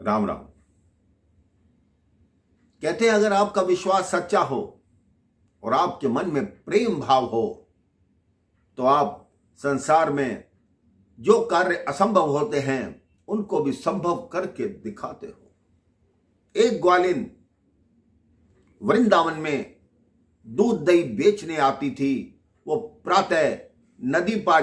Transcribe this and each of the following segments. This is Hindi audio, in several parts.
राम राम। कहते हैं अगर आपका विश्वास सच्चा हो और आपके मन में प्रेम भाव हो तो आप संसार में जो कार्य असंभव होते हैं उनको भी संभव करके दिखाते हो। एक ग्वालिन वृंदावन में दूध दही बेचने आती थी। वो प्रातः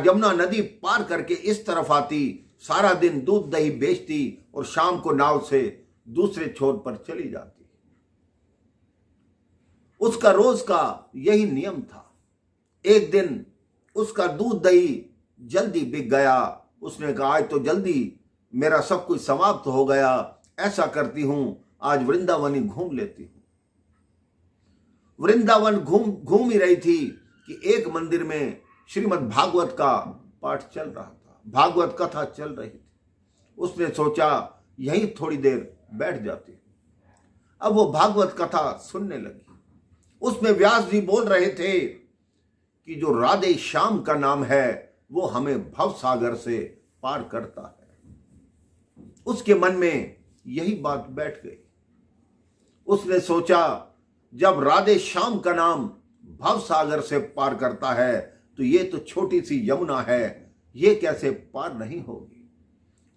यमुना नदी पार करके इस तरफ आती, सारा दिन दूध दही बेचती और शाम को नाव से दूसरे छोर पर चली जाती। उसका रोज का यही नियम था। एक दिन उसका दूध दही जल्दी बिक गया। उसने कहा आज तो जल्दी मेरा सब कुछ समाप्त हो गया, ऐसा करती हूं आज वृंदावन ही घूम लेती हूं। वृंदावन घूम ही रही थी कि एक मंदिर में श्रीमद् भागवत का पाठ चल रहा था, भागवत कथा चल रही थी। उसने सोचा यहीं थोड़ी देर बैठ जाती। अब वो भागवत कथा सुनने लगी। उसमें व्यास जी बोल रहे थे कि जो राधे श्याम का नाम है वो हमें भव सागर से पार करता है। उसके मन में यही बात बैठ गई। उसने सोचा जब राधे श्याम का नाम भव सागर से पार करता है तो ये तो छोटी सी यमुना है, ये कैसे पार नहीं होगी।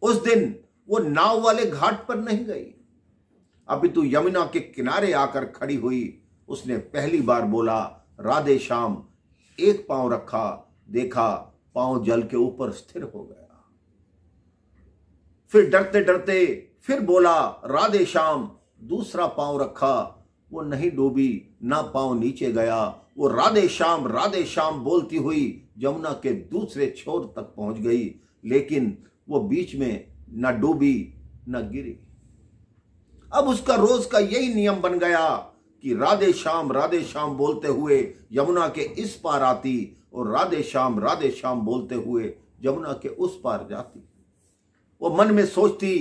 उस दिन वो नाव वाले घाट पर नहीं गई, अभी तो यमुना के किनारे आकर खड़ी हुई। उसने पहली बार बोला राधे श्याम, एक पांव रखा, देखा पांव जल के ऊपर स्थिर हो गया। फिर डरते डरते फिर बोला राधे श्याम, दूसरा पांव रखा, वो नहीं डूबी, ना पांव नीचे गया। वो राधे श्याम बोलती हुई यमुना के दूसरे छोर तक पहुंच गई, लेकिन वो बीच में ना डूबी ना गिरी। अब उसका रोज का यही नियम बन गया कि राधे श्याम बोलते हुए यमुना के इस पार आती और राधे श्याम बोलते हुए यमुना के उस पार जाती। वो मन में सोचती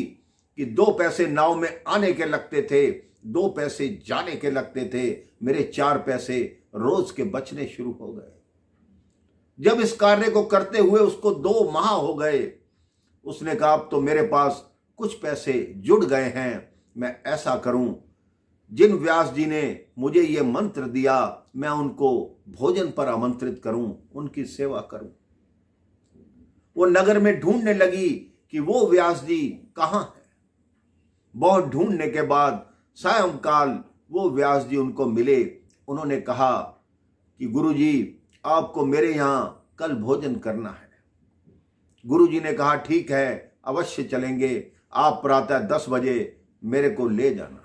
कि 2 पैसे नाव में आने के लगते थे, 2 पैसे जाने के लगते थे, मेरे 4 पैसे रोज के बचने शुरू हो गए। जब इस कार्य को करते हुए उसको 2 माह हो गए, उसने कहा अब तो मेरे पास कुछ पैसे जुड़ गए हैं, मैं ऐसा करूं, जिन व्यास जी ने मुझे ये मंत्र दिया मैं उनको भोजन पर आमंत्रित करूं, उनकी सेवा करूं। वो नगर में ढूंढने लगी कि वो व्यास जी कहां है। बहुत ढूंढने के बाद सायंकाल वो व्यास जी उनको मिले। उन्होंने कहा कि गुरुजी आपको मेरे यहां कल भोजन करना है। गुरुजी ने कहा ठीक है, अवश्य चलेंगे, आप प्रातः 10 बजे मेरे को ले जाना।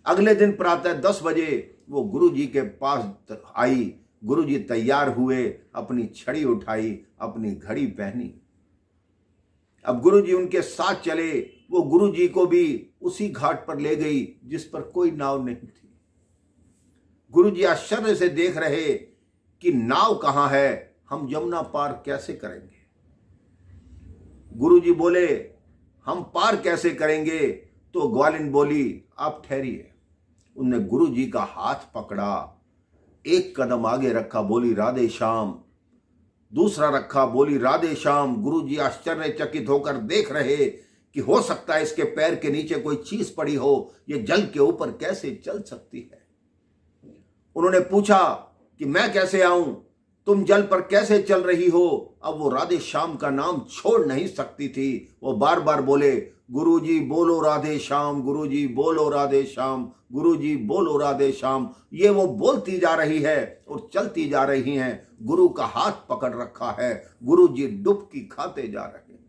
अगले दिन प्रातः 10 बजे वो गुरुजी के पास आई। गुरुजी तैयार हुए, अपनी छड़ी उठाई, अपनी घड़ी पहनी। अब गुरुजी उनके साथ चले। वो गुरुजी को भी उसी घाट पर ले गई जिस पर कोई नाव नहीं थी। गुरुजी आश्चर्य से देख रहे कि नाव कहां है, हम यमुना पार कैसे करेंगे। गुरुजी बोले हम पार कैसे करेंगे, तो ग्वालिन बोली आप ठहरिए। उनने गुरुजी का हाथ पकड़ा, एक कदम आगे रखा, बोली राधे श्याम, दूसरा रखा, बोली राधे श्याम। गुरुजी आश्चर्यचकित होकर देख रहे कि हो सकता है इसके पैर के नीचे कोई चीज पड़ी हो, ये जल के ऊपर कैसे चल सकती है। उन्होंने पूछा कि मैं कैसे आऊं, तुम जल पर कैसे चल रही हो। अब वो राधे श्याम का नाम छोड़ नहीं सकती थी। वो बार बार बोले गुरुजी बोलो राधे श्याम, गुरुजी बोलो राधे श्याम, गुरुजी बोलो राधे श्याम। ये वो बोलती जा रही है और चलती जा रही हैं। गुरु का हाथ पकड़ रखा है, गुरुजी डुबकी खाते जा रहे हैं।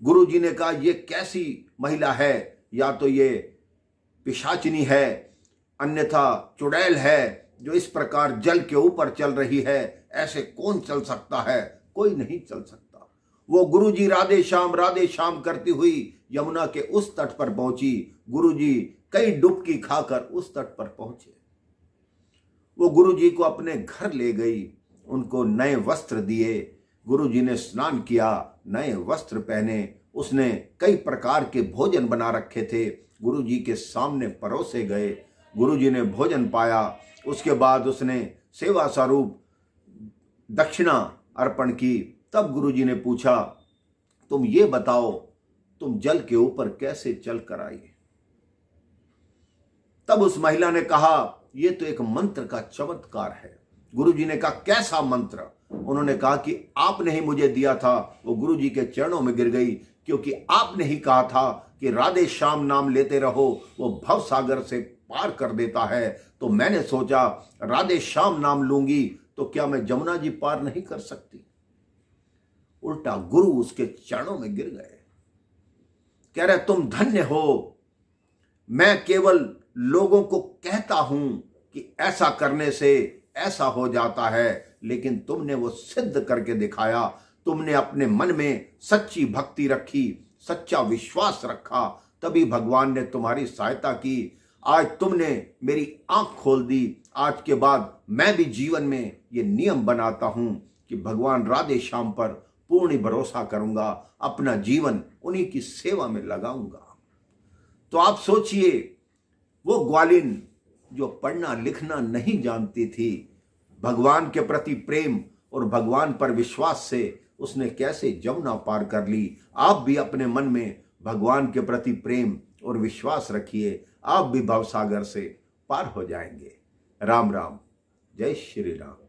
गुरुजी ने कहा ये कैसी महिला है, या तो ये पिशाचिनी है, अन्यथा चुड़ैल है जो इस प्रकार जल के ऊपर चल रही है। ऐसे कौन चल सकता है, कोई नहीं चल सकता। वो गुरुजी राधे श्याम करती हुई यमुना के उस तट पर पहुंची। गुरुजी कई डुबकी खाकर उस तट पर पहुंचे। वो गुरुजी को अपने घर ले गई, उनको नए वस्त्र दिए। गुरुजी ने स्नान किया, नए वस्त्र पहने। उसने कई प्रकार के भोजन बना रखे थे, गुरुजी के सामने परोसे गए। गुरुजी ने भोजन पाया। उसके बाद उसने सेवा स्वरूप दक्षिणा अर्पण की। तब गुरुजी ने पूछा तुम ये बताओ तुम जल के ऊपर कैसे चल कर आई। तब उस महिला ने कहा, यह तो एक मंत्र का चमत्कार है। गुरुजी ने कहा, कैसा मंत्र? उन्होंने कहा कि आपने ही मुझे दिया था। वो गुरुजी के चरणों में गिर गई, क्योंकि आपने ही कहा था कि राधे श्याम नाम लेते रहो, वो भव सागर से पार कर देता है। तो मैंने सोचा राधे श्याम नाम लूंगी तो क्या मैं जमुना जी पार नहीं कर सकती? उल्टा गुरु उसके चरणों में गिर गए, कह रहे तुम धन्य हो। मैं केवल लोगों को कहता हूं कि ऐसा करने से ऐसा हो जाता है, लेकिन तुमने वो सिद्ध करके दिखाया। तुमने अपने मन में सच्ची भक्ति रखी, सच्चा विश्वास रखा, तभी भगवान ने तुम्हारी सहायता की। आज तुमने मेरी आंख खोल दी। आज के बाद मैं भी जीवन में ये नियम बनाता हूं कि भगवान राधे श्याम पर पूर्ण भरोसा करूंगा, अपना जीवन उन्हीं की सेवा में लगाऊंगा। तो आप सोचिए, वो ग्वालिन जो पढ़ना लिखना नहीं जानती थी, भगवान के प्रति प्रेम और भगवान पर विश्वास से उसने कैसे जमुना पार कर ली। आप भी अपने मन में भगवान के प्रति प्रेम और विश्वास रखिए, आप भी भवसागर से पार हो जाएंगे। राम राम, जय श्री राम।